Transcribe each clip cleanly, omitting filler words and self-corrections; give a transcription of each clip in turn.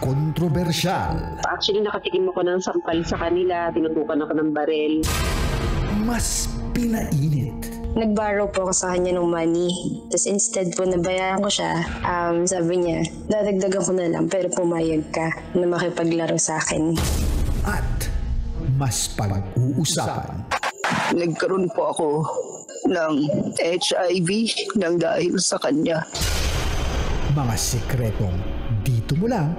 Kontrobersyal. Actually, nakatikim ako ng sampal sa kanila, tinutukan ako ng barel. Mas pinainit. Nag-borrow po ako sa kanya ng money. Tapos instead po nabayaran ko siya, sabi niya, dadagdagan ko na lang pero pumayag ka na makipaglaro sa akin. At mas pag-uusapan. Nagkaroon po ako ng HIV nang dahil sa kanya. Mga sikretong dito mo lang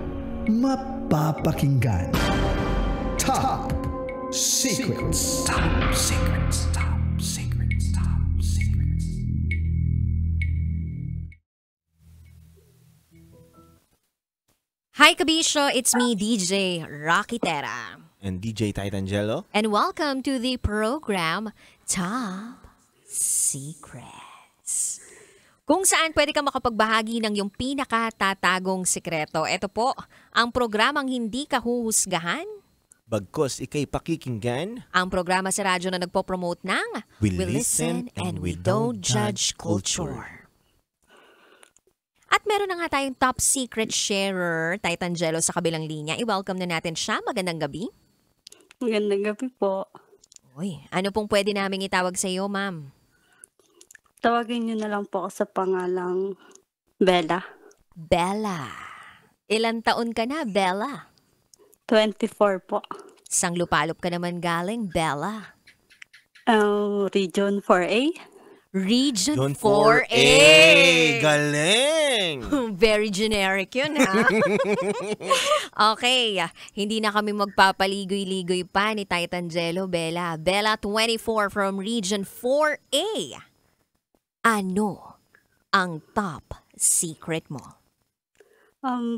mapapakinggan. Top Secrets. Top Secrets. Top Secrets. Top Secrets. Hi Kabisyo, it's me DJ Rocky Terra. And DJ Titangelo. And welcome to the program Top Secrets. Kung saan pwede ka makapagbahagi ng iyong pinakatatagong sikreto. Ito po, ang programang hindi ka huhusgahan. Bagkos ikay pakikinggan. Ang programa sa radyo na nagpo-promote ng We listen and we don't judge culture. At meron na nga tayong top secret sharer, Titangelo, sa kabilang linya. I-welcome na natin siya. Magandang gabi. Magandang gabi po. Uy, ano pong pwede naming itawag sa iyo, ma'am? Tawagin niyo na lang po ako sa pangalang Bella. Bella. Ilan taon ka na, Bella? 24 po. Sang lupalop ka naman galing, Bella? Region 4A. Region 4A. 4A! Galing! Very generic yun, ha? Okay, hindi na kami magpapaligoy-ligoy pa ni Titangelo, Bella. Bella 24 from Region 4A. Ano ang top secret mo?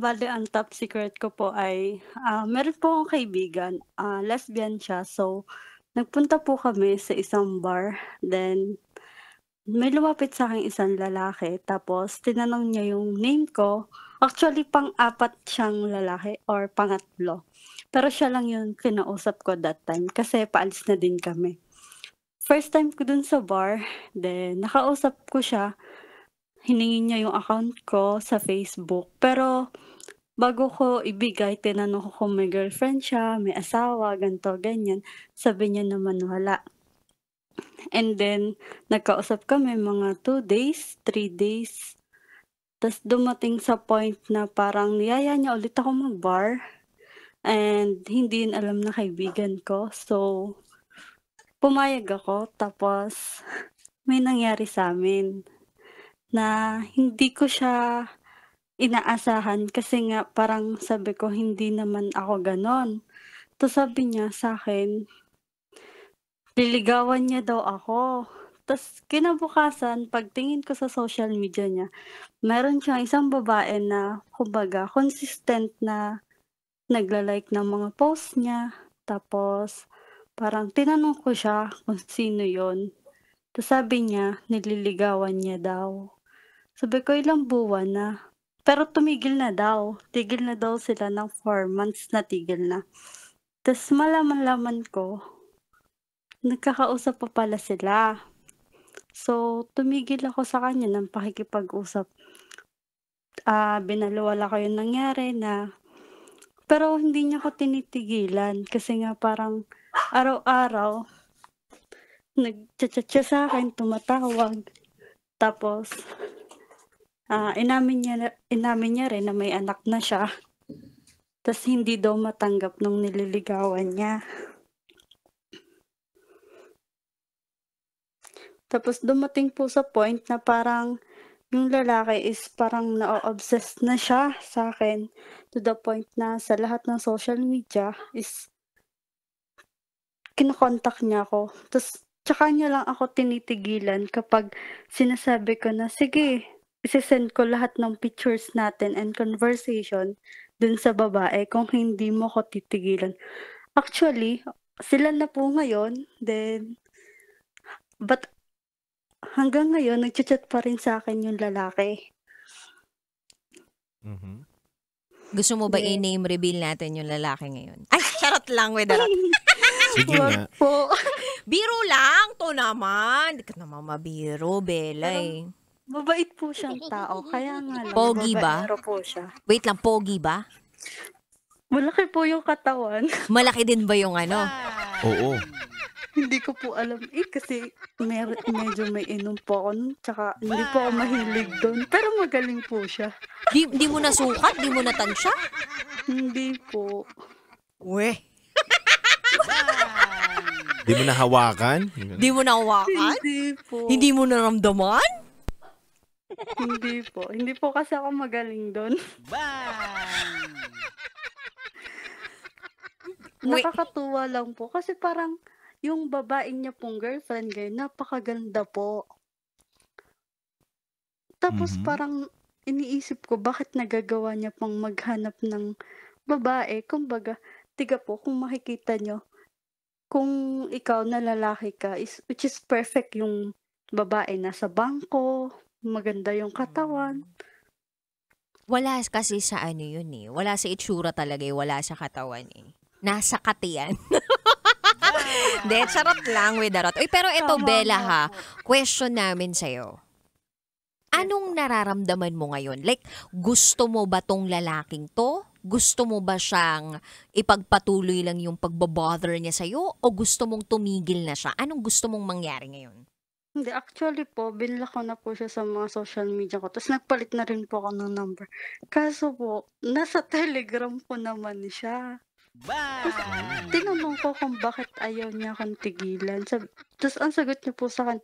Bali, ang top secret ko po ay, meron po akong kaibigan, lesbian siya. So, nagpunta po kami sa isang bar. Then, may lumapit sa akin isang lalaki. Tapos, tinanong niya yung name ko. Actually, pang-apat siyang lalaki or pangatlo. Pero siya lang yung kinausap ko that time kasi paalis na din kami. First time ko dun sa bar, then nakausap ko siya, hiningi niya yung account ko sa Facebook. Pero bago ko ibigay, tinanong ko kung may girlfriend siya, may asawa, ganito, ganyan. Sabi niya naman wala. And then, nagkausap kami mga 2 days, 3 days. Tapos dumating sa point na parang niyaya niya ulit ako mag-bar. And hindi yun alam na kaibigan ko. So, pumayag ako, tapos may nangyari sa amin na hindi ko siya inaasahan kasi nga parang sabi ko hindi naman ako ganon. Tapos sabi niya sa akin, liligawan niya daw ako. Tapos kinabukasan, pagtingin ko sa social media niya, meron siyang isang babae na kumbaga consistent na nagla-like ng mga post niya. Tapos parang tinanong ko siya kung sino yon. Tapos sabi niya, nililigawan niya daw. Sabi ko, ilang buwan na. Pero tumigil na daw. Tigil na daw sila ng 4 months na tigil na. Tapos malaman-laman ko, nagkakausap pa pala sila. So, tumigil ako sa kanya ng pakikipag-usap. Binaliwala ko yung nangyari na, pero hindi niya ako tinitigilan kasi nga parang araw-araw, nag-chat siya sa akin, tumatawag. Tapos, inamin niya rin na may anak na siya. Tapos, hindi daw matanggap nung nililigawan niya. Tapos, dumating po sa point na parang yung lalaki is parang na-obsessed na siya sa akin to the point na sa lahat ng social media is kinokontak niya ako. Tapos, tsaka niya lang ako tinitigilan kapag sinasabi ko na, sige, isisend ko lahat ng pictures natin and conversation dun sa babae kung hindi mo ko titigilan. Actually, sila na po ngayon, then, but hanggang ngayon, nag-chat pa rin sa akin yung lalaki. Mhm. Gusto mo ba i-name reveal natin yung lalaki ngayon? Ay, charot lang, wedarot. Sige nga. Po. Biro lang, to naman. Di ka naman mabiro, Bella eh. Mabait po siyang tao, kaya nga lang. Pogi ba? babaero po siya. Wait lang, pogi ba? Malaki po yung katawan. Malaki din ba yung ano? Oo. Hindi ko po alam kasi medyo may inom po ako nun, tsaka hindi po ako mahilig doon. Pero magaling po siya. Di mo nasukat? Di mo natansya? Hindi po. Weh. Di mo nahawakan? Di mo nahawakan? Hindi po. Hindi mo naramdaman? Hindi po. Hindi po kasi ako magaling doon. Wait. Nakakatuwa lang po kasi parang yung babae niya pong girlfriend ngayon, napakaganda po. Tapos Mhm. parang iniisip ko bakit nagagawa niya pang maghanap ng babae. Kumbaga, tiga po kung makikita nyo, kung ikaw na lalaki ka, which is perfect yung babae nasa bangko, maganda yung katawan. Wala kasi sa ano yun eh. Wala sa itsura talaga eh. Wala sa katawan eh. Nasa katiyan. De, charot lang with the rot. Uy, pero ito, Tama Bella nga ha, po. question namin sa'yo. Anong nararamdaman mo ngayon? Like, gusto mo ba tong lalaking to? Gusto mo ba siyang ipagpatuloy lang yung pagbabother niya sa'yo? O gusto mong tumigil na siya? Anong gusto mong mangyari ngayon? Hindi, actually po, binlock ko na po siya sa mga social media ko. Tapos nagpalit na rin po ako ng number. Kaso po, nasa Telegram ko naman siya. Tapos tinanong ko kung bakit ayaw niya akong tigilan. Tapos ang sagot niya po sa akin,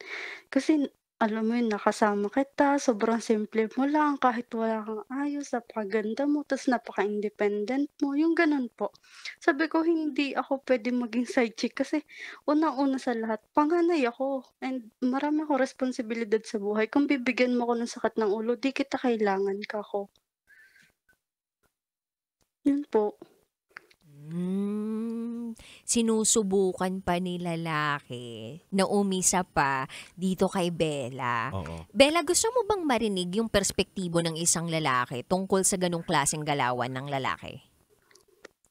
kasi alam mo yun, nakasama kita, sobrang simple mo lang, kahit wala kang ayos, napakaganda mo, tapos napaka-independent mo, yung ganun po. Sabi ko, hindi ako pwede maging side chick kasi unang-una sa lahat, panganay ako and marami akong responsibilidad sa buhay. Kung bibigyan mo ko ng sakit ng ulo, di kita kailangan ka ko. Yun po. Sinusubukan pa ni lalaki na umisa pa dito kay Bella. Oo. Bella, gusto mo bang marinig yung perspektibo ng isang lalaki tungkol sa ganong klaseng galawan ng lalaki?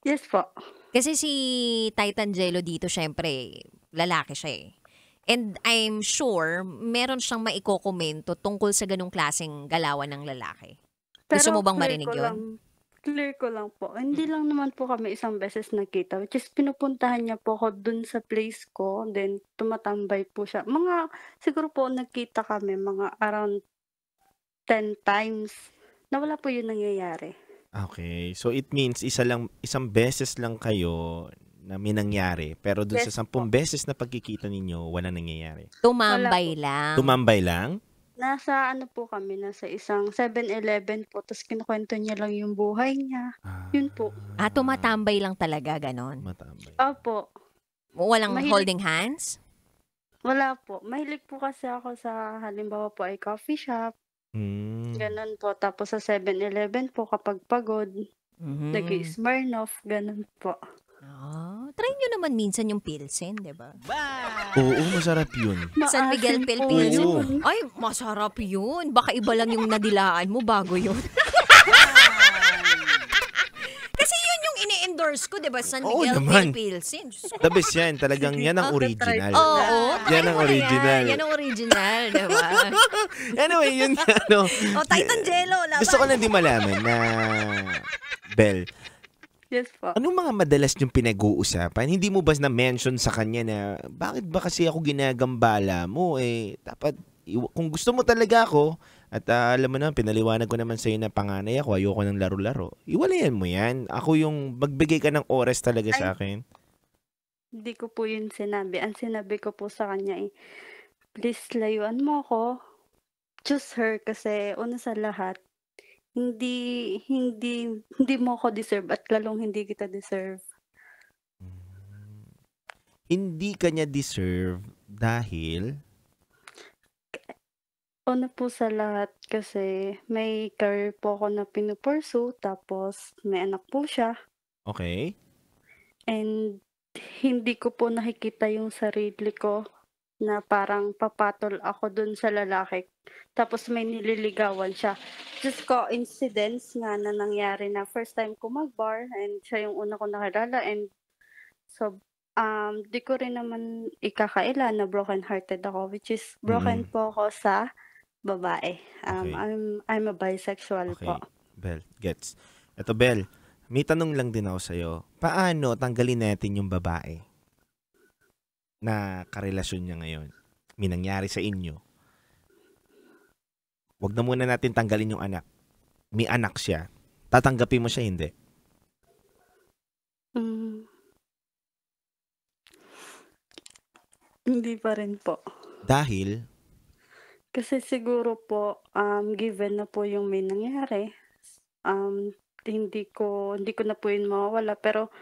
Yes po. Kasi si Titan Jello dito, syempre, lalaki siya eh. And I'm sure, meron siyang maikokomento tungkol sa ganong klaseng galawan ng lalaki. Gusto mo bang marinig yun? Clear ko lang po. Hindi lang naman po kami isang beses nagkita. Which is pinupuntahan niya po ako dun sa place ko. Then tumatambay po siya. Siguro po nagkita kami mga around 10 times. Na wala po yun nangyayari. Okay. So it means isang beses lang kayo na may nangyari. Pero dun Yes sa 10 beses na pagkikita ninyo, walang nangyayari. Tumambay lang. Tumambay lang? Nasa nasa isang 7-Eleven po. Tapos kinukwento niya lang yung buhay niya. Yun po. Tumatambay lang talaga, ganon. Matambay. Opo. Walang Mahilig- holding hands? Wala po. Mahilig po kasi ako sa halimbawa po ay coffee shop. Ganun po. Tapos sa 7-Eleven po kapag pagod, nag-Smirnoff, ganun po. Try nyo naman minsan yung Pilsen, di ba? Oo, masarap yun. San Miguel Maasim Pil po Pilsen. Oo. yun. Ay, masarap yun. Baka iba lang yung nadilaan mo bago yun. Kasi yun yung ini-endorse ko, di ba? San Oo Miguel naman. Pil Pilsen. Diyos ko. The best yan. Talagang yan ang original. Oo, Yan try ang mo na original. Yan ang original, di ba? Anyway, yun ano. Titan Jello, laban. Gusto ko lang din malaman na, Bel, Yes po. anong mga madalas yung pinag-uusapan? Hindi mo ba na-mention sa kanya na, bakit ba kasi ako ginagambala mo? Dapat, kung gusto mo talaga ako, at alam mo na, pinaliwanag ko naman sa'yo na panganay ako, ayoko ng laro-laro. Iwalayan mo yan. Ako yung magbigay ka ng oras talaga sa akin. Hindi ko po yun sinabi. Ang sinabi ko po sa kanya please layuan mo ako. Choose her kasi una sa lahat, hindi mo ako deserve at lalong hindi kita deserve. Hindi kanya deserve dahil Una po sa lahat kasi may career po ako na pinupursue tapos may anak po siya okay. and hindi ko po nakikita yung sarili ko na parang papatol ako dun sa lalaki tapos may nililigawan siya. Just coincidence nga na nangyari na first time ko mag-bar and siya yung una ko nakilala and so di ko rin naman ikakaila na broken hearted ako which is broken po ako sa babae. Okay. I'm a bisexual Okay. po. Bel, gets. Ito, Bel, may tanong lang din ako sa'yo. Paano tanggalin natin yung babae na karelasyon niya ngayon? May nangyari sa inyo. Huwag na muna natin tanggalin yung anak. May anak siya. Tatanggapin mo siya, hindi? Hindi pa rin po. Dahil, Kasi siguro po, given na po yung may nangyari, hindi ko na po yun mawawala. Pero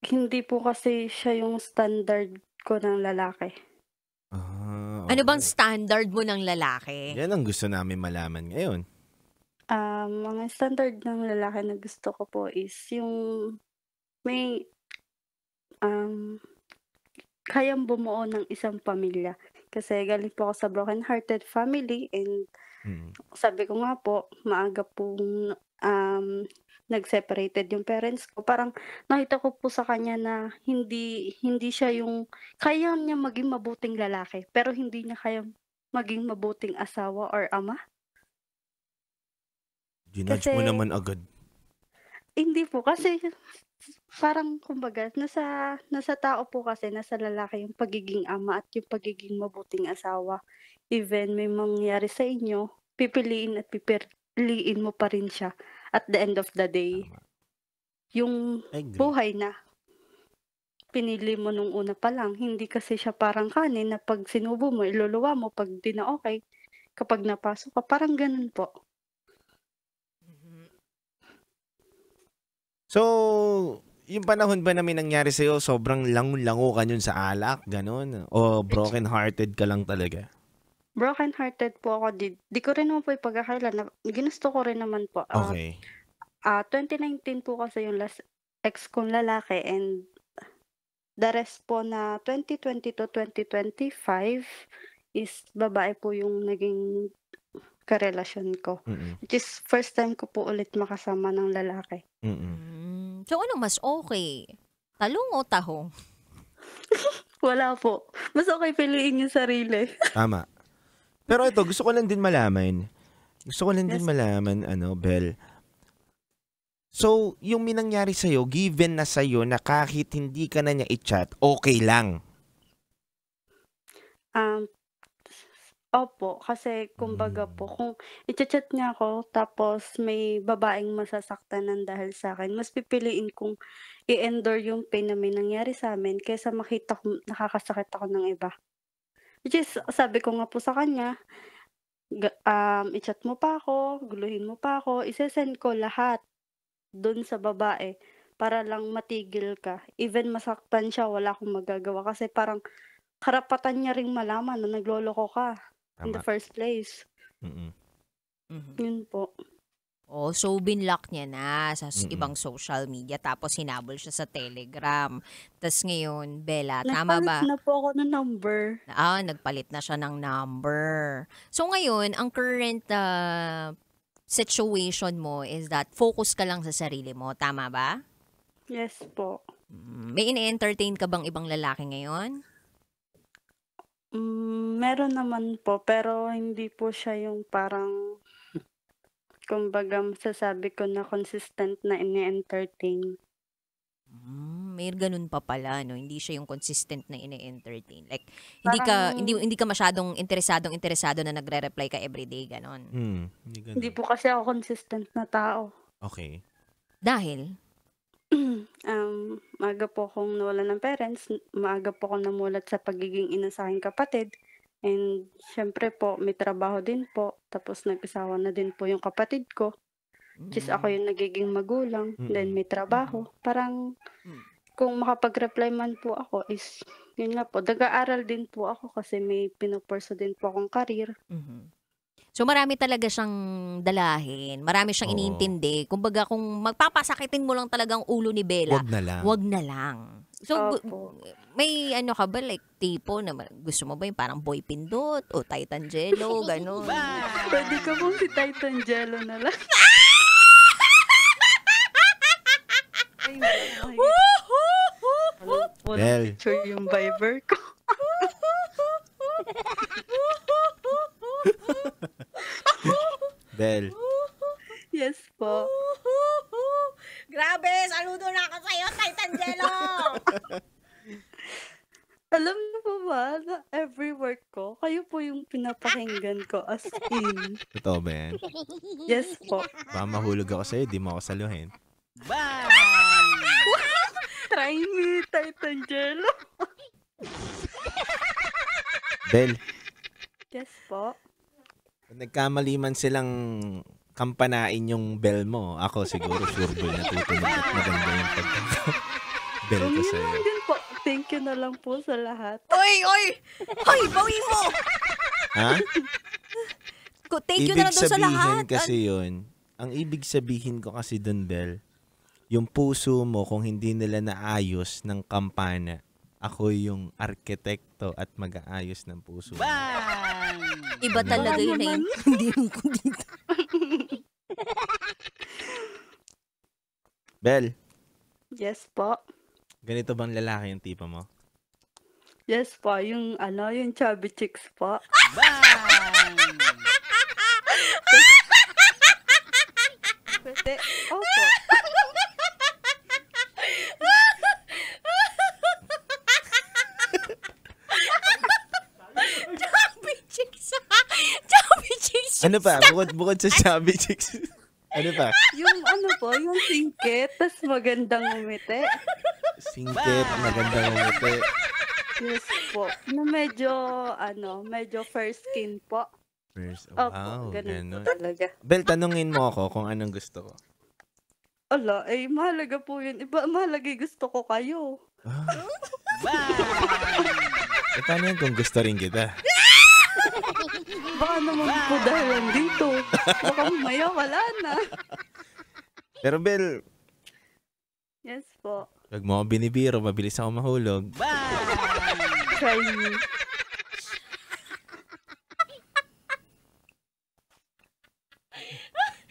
hindi po kasi siya yung standard ko ng lalaki. Ano bang standard mo ng lalaki? Yan ang gusto namin malaman ngayon. Mga standard ng lalaki na gusto ko po is yung may kayang bumuo ng isang pamilya. Kasi galing po ako sa broken-hearted family and sabi ko nga po, maaga pong nag-separated yung parents ko. Parang nakita ko po sa kanya na hindi siya yung kaya niya maging mabuting lalaki, pero hindi niya kaya maging mabuting asawa or ama. Ginudge mo Kasi- naman agad. Hindi po kasi parang kumbaga nasa tao po kasi nasa lalaki yung pagiging ama at yung pagiging mabuting asawa. Even may mangyari sa inyo, pipiliin at pipiliin mo pa rin siya at the end of the day. Tama. Yung I agree. buhay na pinili mo nung una pa lang, hindi kasi siya parang kanin na pag sinubo mo, iluluwa mo, pag di na okay, kapag napasok ka, parang ganun po. So, yung panahon ba na may nangyari sa'yo, sobrang lango-lango ka yun sa alak? Ganon? O broken-hearted ka lang talaga? Broken-hearted po ako. Di ko rin naman po ipagkakaila na ginusto ko rin naman po. Okay. 2019 po kasi yung last ex kong lalaki and the rest po na 2020 to 2025 is babae po yung naging karelasyon ko. Mm-mm. Which is first time ko po ulit makasama ng lalaki. Mm-mm. So, ano mas okay? Talong o tahong? Wala po. Mas okay piliin yung sarili. Tama. Pero ito, gusto ko lang din malaman. Bel. So, yung minangyari sa'yo, given na sa'yo na kahit hindi ka na niya i-chat, okay lang. Opo, kasi kumbaga po, kung i-chat niya ako tapos may babaeng masasaktan ng dahil sa akin, mas pipiliin kong i-endure yung pain na may nangyari sa amin kaysa makita ko nakakasakit ako ng iba. Which is, sabi ko nga po sa kanya, i-chat mo pa ako, guluhin mo pa ako, isesend ko lahat dun sa babae para lang matigil ka. Even masaktan siya, wala akong magagawa kasi parang karapatan niya ring malaman na nagloloko ka in the Tama. first place. Mm-mm. Yun po. Oh, so binlock niya na sa Mm-mm. ibang social media tapos hinabol siya sa Telegram. Tapos ngayon, Bella, tama ba? Nagpalit na po ako ng number. Nagpalit na siya ng number. So ngayon, ang current situation mo is that focus ka lang sa sarili mo. Tama ba? Yes po. May ine-entertain ka bang ibang lalaki ngayon? Meron naman po, pero hindi po siya yung parang, kumbaga masasabi ko na consistent na ini-entertain. May ganun pa pala, no? Hindi siya yung consistent na ine-entertain. Like, Parang- hindi ka masyadong interesado na nagre-reply ka everyday, ganon. Hindi ganun. Hindi po kasi ako consistent na tao. Okay. Dahil, Maaga po akong nawalan ng parents, maaga po akong namulat sa pagiging ina sa aking kapatid. And syempre po, may trabaho din po. Tapos nag-asawa na din po yung kapatid ko. Just ako yung nagiging magulang. Then may trabaho. Parang kung makapag-reply man po ako is, yun nga po, nag-aaral din po ako kasi may pinupurso din po akong career. so marami talaga siyang dalahin. Marami siyang Oo. iniintindi. Kumbaga, kung magpapasakitin mo lang talagang ulo ni Bella, Wag na lang. wag na lang. So, Opo. may ano ka ba, like, tipo na gusto mo ba yung parang Boy Pindot o Titan Jello, gano'n? Pwede ka pong si Titan Jello na lang. Ay, wala Bel. picture yung Viber ko. Bel. Yes po. Grabe, saludo na ako sa'yo, Titan Jello! Alam niyo po ba na every work ko, kayo po yung pinapakinggan ko as in. Totoo ba yan? Yes po. Baka mahulog ako sa'yo, di mo ako saluhin. Try me, Titan Jello. Bel, Yes po. kung nagkamali man silang kampanain yung bell mo, ako siguro sure ball natutunog at maganda yung pagka-bell ko Yun sa'yo. lang din po. Thank you na lang po sa lahat. Oy! Bawi mo! Ha? Thank you na lang doon sa lahat. Sabihin kasi yun, ang ibig sabihin ko kasi doon, Bel, yung puso mo kung hindi nila naayos ng kampana, ako yung arkitekto at mag-aayos ng puso mo. Iba talaga yun eh. Hindi ko dito. Bel, Yes po. ganito bang lalaki yung tipo mo? Yes po. Yung chubby chicks po. Pwede. Opo. Chubby chicks. Chubby chicks. Ano pa? Bukod sa chubby chicks. Ano pa? Yung yung singkit, tas magandang umiti. Singkit, magandang umuti. Yes po. Na medyo fair skin po. First, Opo, wow, ganun ganun. po talaga. Bel, tanungin mo ako kung anong gusto ko. Ala, mahalaga po yun. Mahalaga yung gusto ko kayo. Paano yan kung gusto rin kita? Baka naman po dahilan dito. Baka mamaya wala na. Pero Bel, Yes po. wag mo ako binibiro, mabilis ako mahulog. Try me.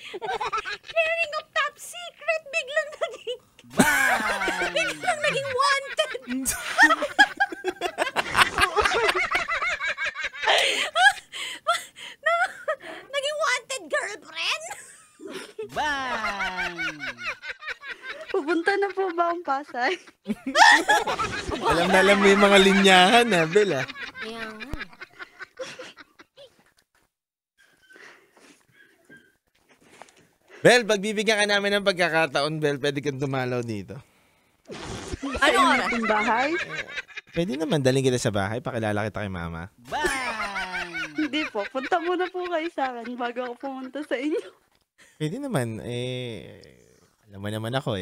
Sharing of top secret, biglang naging wanted. Naging wanted girlfriend? Pupunta na po ba ang Pasay? Alam na alam mo yung mga linyahan ha, Bel ha. Kaya nga. Bel, pagbibigyan ka namin ng pagkakataon, Bel, pwede kang dumalaw dito. Ano oras? Yung bahay? Pwede naman, daling kita sa bahay, pakilala kita kay mama. Hindi po. Punta muna po kayo sa akin bago ako pumunta sa inyo. Pwede naman, alam mo naman ako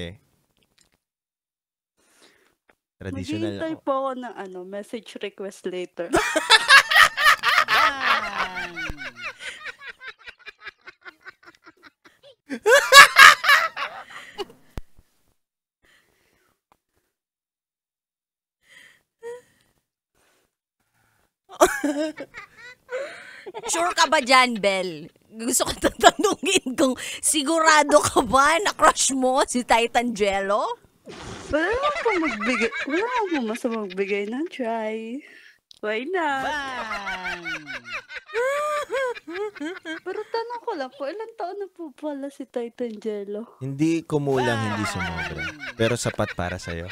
Traditional Maghihintay ako. po ako ng message request later. Sure ka ba dyan, Bel? Gusto ko tatanungin kung sigurado ka ba na crush mo si Titan Jello? Wala naman po masama magbigay ng try. Why not? Pero tanong ko lang po, ilang taon na po pala si Titan Jello? Hindi kumulang, hindi sumobra. Pero sapat para sa'yo.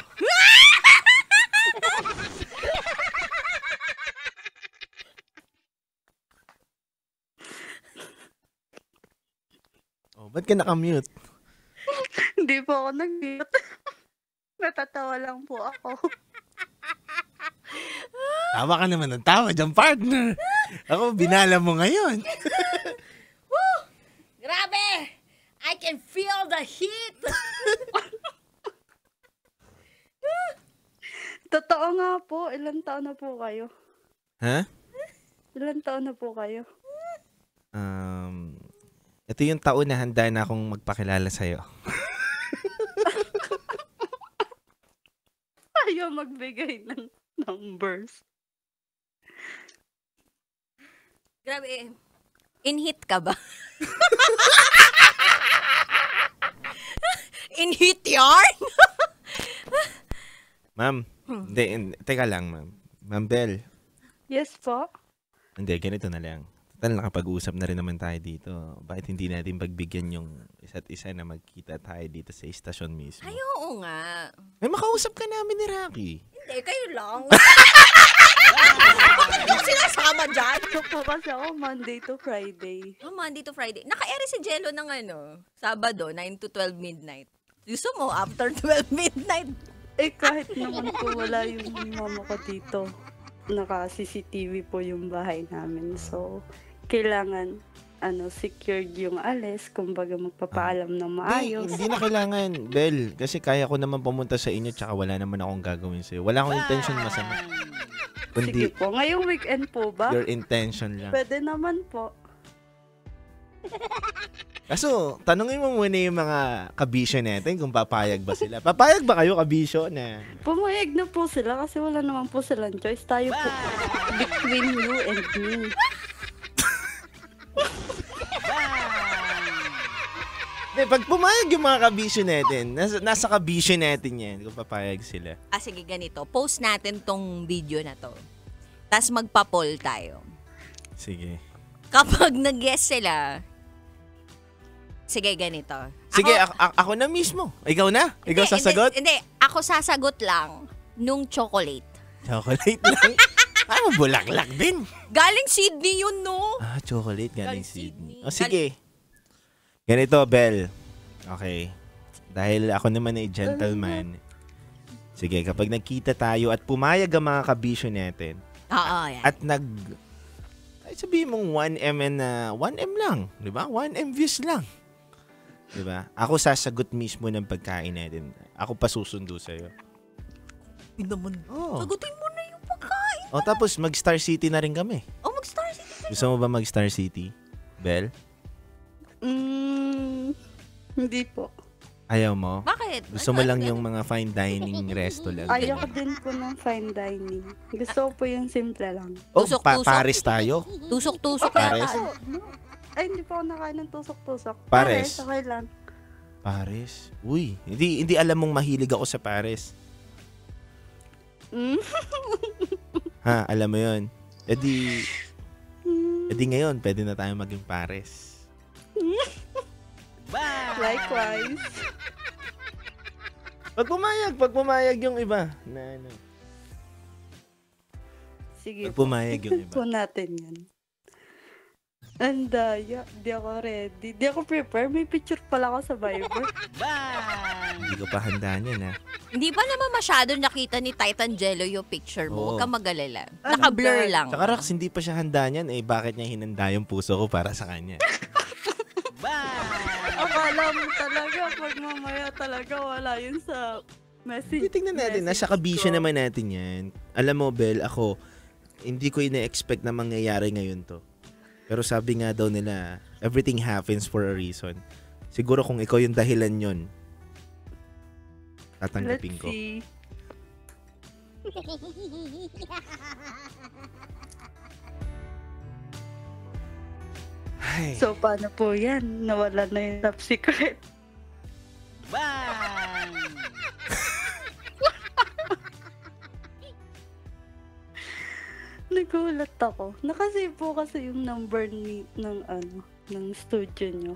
Oh, ba't ka nakamute? Hindi po ako nag-mute. Natatawa lang po ako. Tawa ka naman ng tawa dyan, partner. Ako, binala mo ngayon. Grabe! I can feel the heat! Totoo nga po, ilang taon na po kayo? Ha? Ilang taon na po kayo? Ito yung taon na handa na akong magpakilala sa'yo. Ayaw magbigay ng numbers. Grabe. In-hit ka ba? In-hit yarn? Ma'am, hindi, teka lang, ma'am. Ma'am Bel, Yes po. hindi, ganito na lang. Tal, nakapag-usap na rin naman tayo dito. Bakit hindi natin pagbigyan yung isa't isa na magkita tayo dito sa istasyon mismo? Ay, oo nga. May makausap ka namin ni Rocky. Hindi, kayo lang. Sinasama dyan. So po kasi ako Monday to Friday. Monday to Friday. Naka-ere si Jello ng Sabado, 9 to 12 midnight. Gusto mo, after 12 midnight. Kahit naman po wala yung mama ko dito. Naka-CCTV po yung bahay namin. So, kailangan secured yung alis, kumbaga magpapaalam ng maayos. Hindi na kailangan, Bel. Kasi kaya ko naman pumunta sa inyo tsaka wala naman akong gagawin sa'yo. Wala akong intention masama. Sige Kundi po. Ngayong weekend po ba? your intention lang. Pwede naman po. Kaso, tanungin mo muna yung mga kabisyo natin kung papayag ba sila. Papayag ba kayo, kabisyo, na Pumayag na po sila kasi wala naman po silang choice. Tayo po between you and me. pag pumayag yung mga kabisyo natin, nasa kabisyo natin yan kung papayag sila. Sige, ganito. Post natin tong video na to. Tapos magpa-poll tayo. Sige. Kapag nag-guess sila, sige, ganito. Sige, ako na mismo. Ikaw na? Ikaw sasagot? Hindi, ako sasagot lang nung chocolate. Chocolate lang? Ano, bulaklak din? Galing Sydney yun, no? Chocolate galing Galing Sydney. Sydney. O sige. Ganito, Bel. Okay. Dahil ako naman ay gentleman. Sige, kapag nagkita tayo at pumayag ang mga kabisyo natin, Oo, yan. at ay sabihin mong 1M lang, di ba? 1M views lang. Di ba? Ako sasagot mismo ng pagkain natin. Ako pa susundo sa'yo. Sagutin mo na yung pagkain. Tapos mag-Star City na rin kami. Mag-Star City. Gusto mo ba mag-Star City, Bel? Hindi po. Ayaw mo? Bakit? Gusto mo lang yung mga fine dining resto lang? Ayoko din po ng fine dining. Gusto ko po yung simple lang. Tusok-tusok. Paris tayo? Tusok-tusok. Pares? Hindi po ako nakain ng tusok-tusok. Pares? Okay lang. Pares? Uy, hindi alam mong mahilig ako sa Pares. Ha, alam mo yun. E di ngayon, pwede na tayo maging Pares. Likewise. Pag pumayag yung iba. Sige Pag pumayag yung iba. po natin yan. Andaya, di ako ready. Di ako prepare. May picture pala ako sa Viber. Hindi ko pa handa niyan, ha? Hindi pa naman masyado nakita ni Titan Jello yung picture mo. Oo. Huwag kang mag-alala. Naka-blur lang. Tsaka Rax, hindi pa siya handa niyan. Bakit niya hinanda yung puso ko para sa kanya? Akala mo talaga, pag mamaya talaga wala yun sa message. Tingnan natin, nasa kabisyo naman natin yan. Alam mo, Bel, ako, hindi ko ina-expect na mangyayari ngayon to. Pero sabi nga daw nila, everything happens for a reason. Siguro kung ikaw yung dahilan yon, tatanggapin ko. Let's see. Ay, So, paano po yan? Nawala na yung top secret. Nagulat ako. Nakasave po kasi yung number ng studio nyo.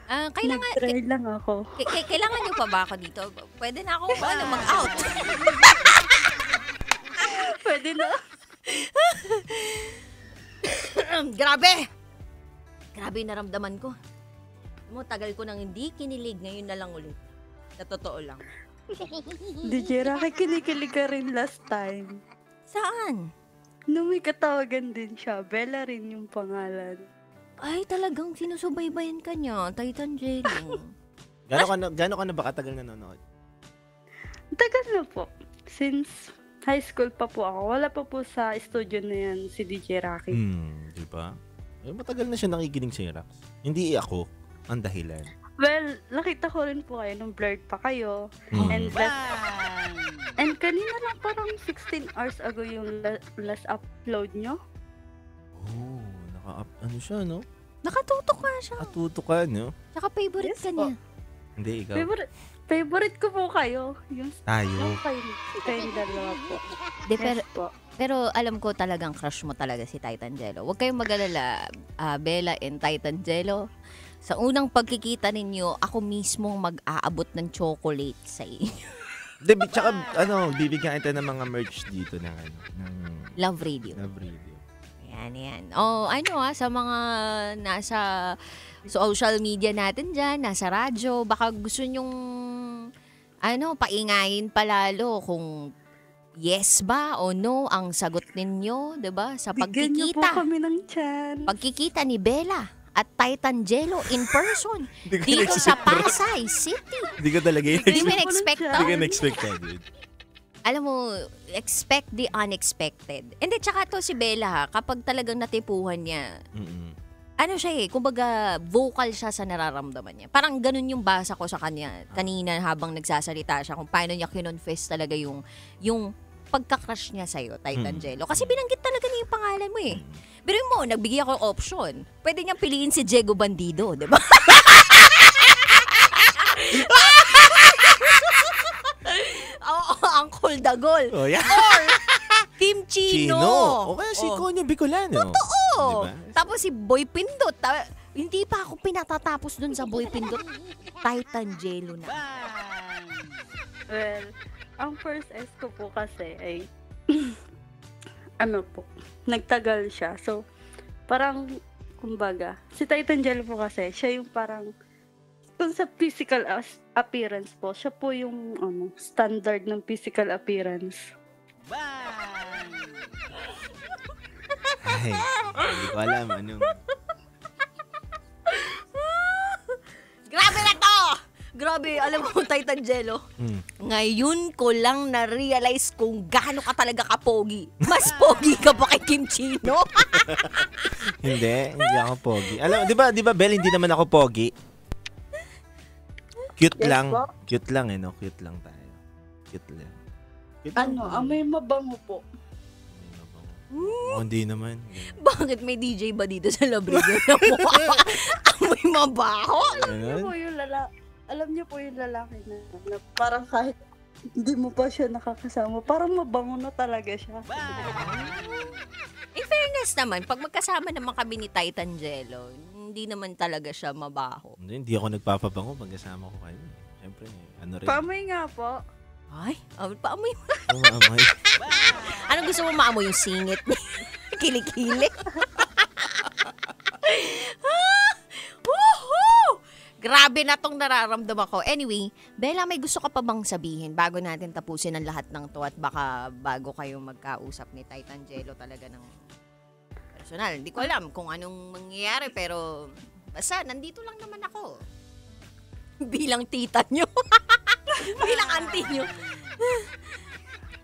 Kailangan, Nag-try lang ako. kailangan nyo pa ba ako dito? Pwede na ako mag-out. Pwede na. Grabe! Grabe yung naramdaman ko. Tagal ko nang hindi kinilig. Ngayon na lang ulit. Sa totoo lang. DJ Rocky, kinikilig ka rin last time. Saan? Nung may katawagan din siya, Bella rin yung pangalan. Ay, talagang sinusubaybayan ka niya, Titan Jello. Gano'n ka na ba katagal nanonood? Tagal na po. Since high school pa po ako. Wala pa po sa studio na yan si DJ Rocky. Di ba? Matagal na siya nakikinig sa Rax. Hindi ako ang dahilan. Well, nakita ko rin po kayo nung blurred pa kayo. And kanina lang parang 16 hours ago yung last upload nyo. Oh, ano siya, no? Nakatutok ka siya. Katuto ka, no? Tsaka favorite Yes ka po. niya. Hindi, ikaw. Favorite. Favorite ko po kayo. Yung Tayo. kayong dalawa po. Di, Yes po. pero alam ko talagang crush mo talaga si Titan Jello. Huwag kayong mag-alala, Bella and Titan Jello. Sa unang pagkikita ninyo, ako mismo mag-aabot ng chocolate sa inyo. Tsaka, bibigyan kita ng mga merch dito ng Love Radio. Love Radio. Yan. Sa mga nasa social media natin dyan, nasa radyo, baka gusto nyong, paingayin palalo kung yes ba o no ang sagot ninyo, 'di ba? Sa Bigyan niyo po pagkikita. kami ng chance. Pagkikita ni Bella at Titan Jello in person Hindi ko dito sa na-expect. Pasay City. Hindi ko talaga Hindi mo in-expect. na-expect Hindi to? Hindi ko na-expect agad. Alam mo, expect the unexpected. Hindi, tsaka to si Bella ha, kapag talagang natipuhan niya, kumbaga vocal siya sa nararamdaman niya. Parang ganun yung basa ko sa kanya kanina habang nagsasalita siya kung paano niya kinonfess talaga yung pagka-crush niya sa'yo, Titan Jello. Kasi binanggit talaga niya yung pangalan mo eh. Pero mo, nagbigay ako option. Pwede niyang piliin si Diego Bandido, di ba? Uncle Dagol. Oh, yeah. Or Kim Chino. O kaya si Konyo Bicolano. Oo. Diba? Tapos si Boy Pindot. Hindi pa ako pinatatapos dun sa Boy Pindot. Titan Jello na. Well, ang first S ko po kasi ay nagtagal siya. So, parang, kumbaga, si Titan Jello po kasi, siya yung parang, kung sa physical appearance po, siya po yung standard ng physical appearance. Ay, hindi ko alam. Grabe na to! Grabe, alam mo, Titan Jello. Ngayon ko lang na-realize kung gaano ka talaga kapogi. Mas pogi ka pa kay Kim Chino. Hindi ako pogi. Alam, di ba, Bel, hindi naman ako pogi. Cute Yes lang. po. Cute lang, Cute lang tayo. Cute lang. Cute lang. Amoy mabango po. Hindi naman. Bakit may DJ ba dito sa Labrador na mo? Amoy mabaho? Alam niyo po yung lalaki na parang kahit hindi mo pa siya nakakasama, parang mabango na talaga siya. In fairness naman, pag magkasama naman kami ni Titan Jello, hindi naman talaga siya mabaho. Hindi ako nagpapabango pag kasama ko kayo. Siyempre, rin. Paamoy nga po. Ay, paamoy mo. Umamay. Ano gusto mo maamoy yung singit niya? Kilikili. Woohoo! Grabe na tong nararamdaman ko. Anyway, Bella, may gusto ka pa bang sabihin bago natin tapusin ang lahat ng to at baka bago kayo magkausap ni Titan Jello talaga ng personal. Hindi ko alam kung anong mangyayari pero basta nandito lang naman ako. Bilang tita nyo. Bilang auntie nyo.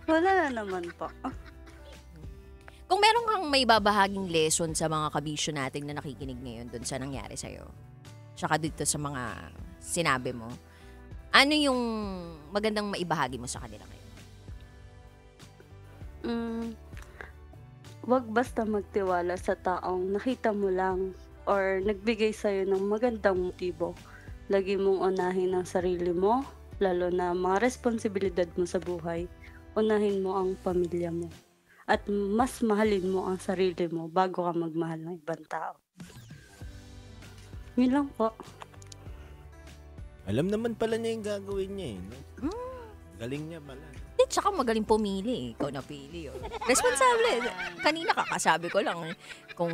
Wala na naman po. Kung meron kang may babahaging lesson sa mga kabisyo natin na nakikinig ngayon dun sa nangyari sa'yo, tsaka dito sa mga sinabi mo, ano yung magandang maibahagi mo sa kanila ngayon? Wag basta magtiwala sa taong nakita mo lang or nagbigay sa'yo ng magandang motibo. Lagi mong unahin ang sarili mo, lalo na mga responsibilidad mo sa buhay. Unahin mo ang pamilya mo. At mas mahalin mo ang sarili mo bago ka magmahal ng ibang tao. Yun lang po. Alam naman pala niya yung gagawin niya eh. No? Galing niya pala. Tsaka magaling pumili. Ikaw napili. Oh. Responsable. Kanina kakasabi ko lang kung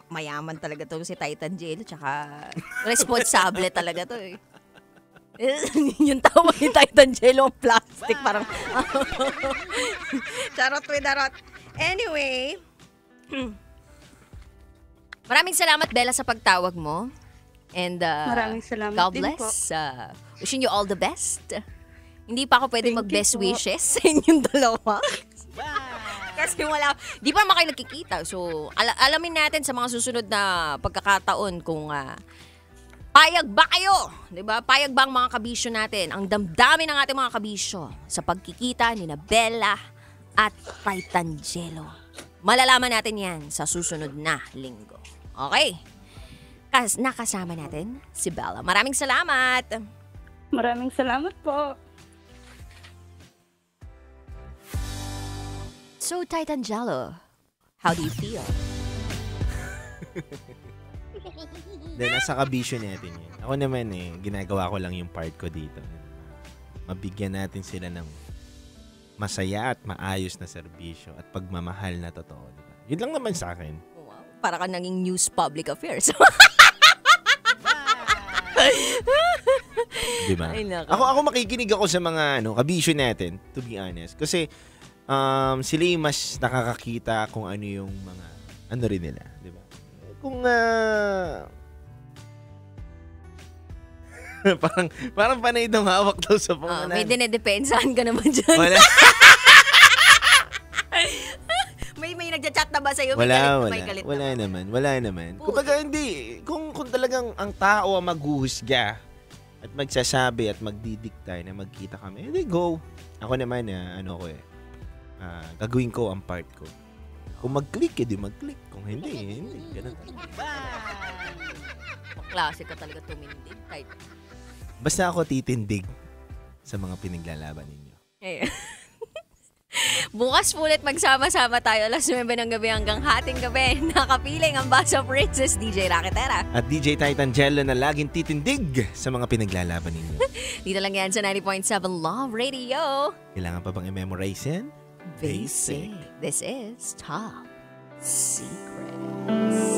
mayaman talaga to si Titan Jello. Tsaka responsable talaga to eh. Yung tawag ni Titan Jello ang plastic. Parang charot with darot. Anyway. Maraming salamat, Bella, sa pagtawag mo. And Maraming salamat God din po. bless. Wishing you all the best. Hindi pa ako pwede Thank mag-best you po. wishes sa inyong dalawa. Kasi di pa naman kayo nakikita. So, alamin natin sa mga susunod na pagkakataon kung payag ba kayo? Diba? Payag ba ang mga kabisyo natin? Ang damdamin ng ating mga kabisyo sa pagkikita ni Bella at Titan Jello. Malalaman natin yan sa susunod na linggo. Okay? Nakasama natin si Bella. Maraming salamat! Maraming salamat po. So, Titangelo, how do you feel? Then, nasa kabisyo natin yan. Ako naman ginagawa ko lang yung part ko dito. Mabigyan natin sila ng masaya at maayos na serbisyo at pagmamahal na totoo. Diba? Yun lang naman sa akin. Wow, para ka naging news public affairs. Diba? Ay, nako. Ako makikinig ako sa mga kabisyo natin, to be honest. Kasi sila yung mas nakakakita kung ano yung mga ano rin nila, di ba? Kung parang panay itong hawak daw sa pangalan. May dinedepensahan ka naman dyan. Wala. may nagchat na ba sa'yo? Wala naman. Kumbaga hindi. Kung talagang ang tao ang maghuhusga at magsasabi at magdidikta na magkita kami, edi go. Ako naman, gagawin ko ang part ko. Kung mag-click, edi mag-click. Kung hindi. Ganun talaga. Klase ka talaga tumindig. Kahit... Basta ako titindig sa mga pinaglalaban ninyo. Bukas po ulit magsama-sama tayo alas 9 ng gabi hanggang hating gabi. Nakapiling ang Basa Princess, DJ Raketera. At DJ Titangelo na laging titindig sa mga pinaglalaban ninyo. Dito lang yan sa 90.7 Love Radio. Kailangan pa bang i-memorize yan? Basic. This is Top Secrets.